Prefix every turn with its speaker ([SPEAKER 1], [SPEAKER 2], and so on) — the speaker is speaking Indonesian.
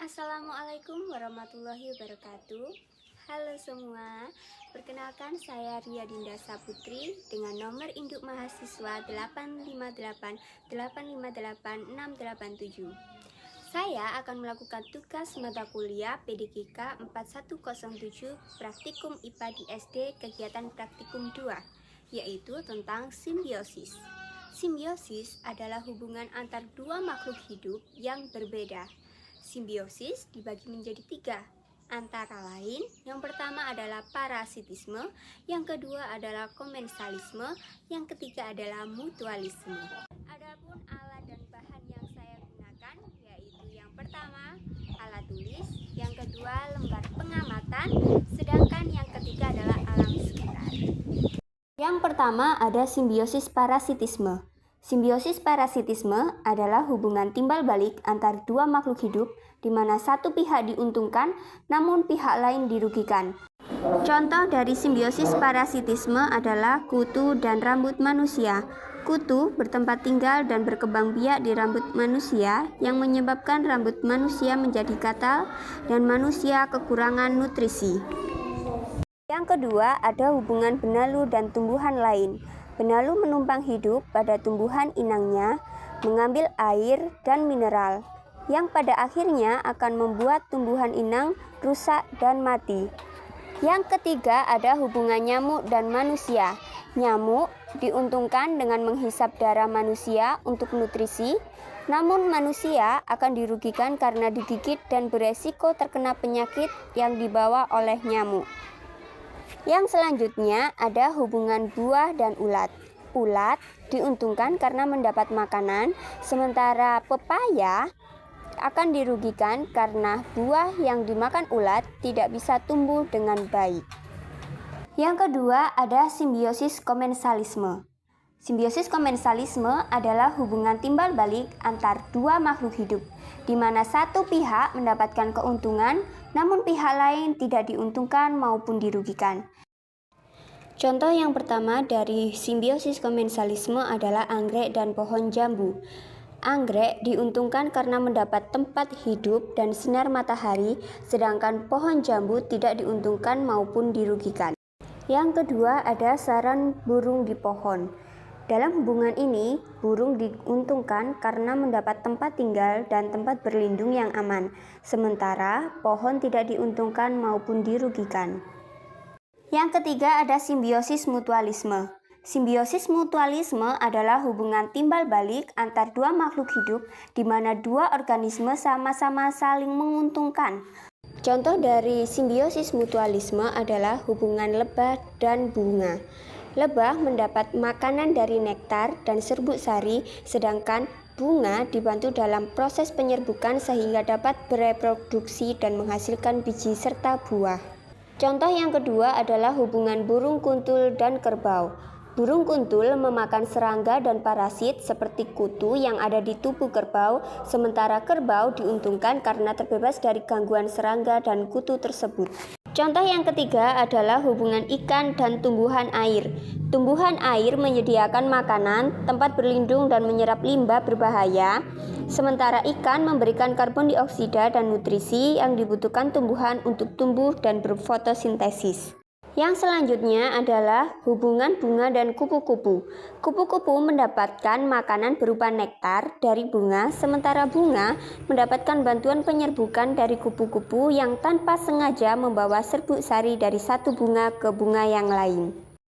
[SPEAKER 1] Assalamualaikum warahmatullahi wabarakatuh. Halo semua, perkenalkan saya Ria Dinda Saputri dengan nomor induk mahasiswa 858858687. Saya akan melakukan tugas mata kuliah PDKK 4107 Praktikum IPA di SD kegiatan Praktikum 2, yaitu tentang simbiosis. Simbiosis adalah hubungan antar dua makhluk hidup yang berbeda. Simbiosis dibagi menjadi tiga, antara lain yang pertama adalah parasitisme, yang kedua adalah komensalisme, yang ketiga adalah mutualisme. Adapun alat dan bahan yang saya gunakan yaitu yang pertama alat tulis, yang kedua lembar pengamatan, sedangkan yang ketiga adalah alam sekitar. Yang pertama ada simbiosis parasitisme. Simbiosis parasitisme adalah hubungan timbal balik antar dua makhluk hidup di mana satu pihak diuntungkan namun pihak lain dirugikan. Contoh dari simbiosis parasitisme adalah kutu dan rambut manusia. Kutu bertempat tinggal dan berkembang biak di rambut manusia yang menyebabkan rambut manusia menjadi gatal dan manusia kekurangan nutrisi. Yang kedua ada hubungan benalu dan tumbuhan lain. Benalu menumpang hidup pada tumbuhan inangnya, mengambil air dan mineral, yang pada akhirnya akan membuat tumbuhan inang rusak dan mati. Yang ketiga ada hubungan nyamuk dan manusia. Nyamuk diuntungkan dengan menghisap darah manusia untuk nutrisi, namun manusia akan dirugikan karena digigit dan beresiko terkena penyakit yang dibawa oleh nyamuk. Yang selanjutnya ada hubungan buah dan ulat. Ulat diuntungkan karena mendapat makanan, sementara pepaya akan dirugikan karena buah yang dimakan ulat tidak bisa tumbuh dengan baik. Yang kedua ada simbiosis komensalisme. Simbiosis komensalisme adalah hubungan timbal balik antar dua makhluk hidup, di mana satu pihak mendapatkan keuntungan, namun pihak lain tidak diuntungkan maupun dirugikan. Contoh yang pertama dari simbiosis komensalisme adalah anggrek dan pohon jambu. Anggrek diuntungkan karena mendapat tempat hidup dan sinar matahari, sedangkan pohon jambu tidak diuntungkan maupun dirugikan. Yang kedua ada sarang burung di pohon. Dalam hubungan ini, burung diuntungkan karena mendapat tempat tinggal dan tempat berlindung yang aman, sementara pohon tidak diuntungkan maupun dirugikan. Yang ketiga ada simbiosis mutualisme. Simbiosis mutualisme adalah hubungan timbal balik antar dua makhluk hidup di mana dua organisme sama-sama saling menguntungkan. Contoh dari simbiosis mutualisme adalah hubungan lebah dan bunga. Lebah mendapat makanan dari nektar dan serbuk sari, sedangkan bunga dibantu dalam proses penyerbukan sehingga dapat bereproduksi dan menghasilkan biji serta buah. Contoh yang kedua adalah hubungan burung kuntul dan kerbau. Burung kuntul memakan serangga dan parasit seperti kutu yang ada di tubuh kerbau, sementara kerbau diuntungkan karena terbebas dari gangguan serangga dan kutu tersebut. Contoh yang ketiga adalah hubungan ikan dan tumbuhan air. Tumbuhan air menyediakan makanan, tempat berlindung dan menyerap limbah berbahaya, sementara ikan memberikan karbon dioksida dan nutrisi yang dibutuhkan tumbuhan untuk tumbuh dan berfotosintesis. Yang selanjutnya adalah hubungan bunga dan kupu-kupu. Kupu-kupu mendapatkan makanan berupa nektar dari bunga, sementara bunga mendapatkan bantuan penyerbukan dari kupu-kupu yang tanpa sengaja membawa serbuk sari dari satu bunga ke bunga yang lain.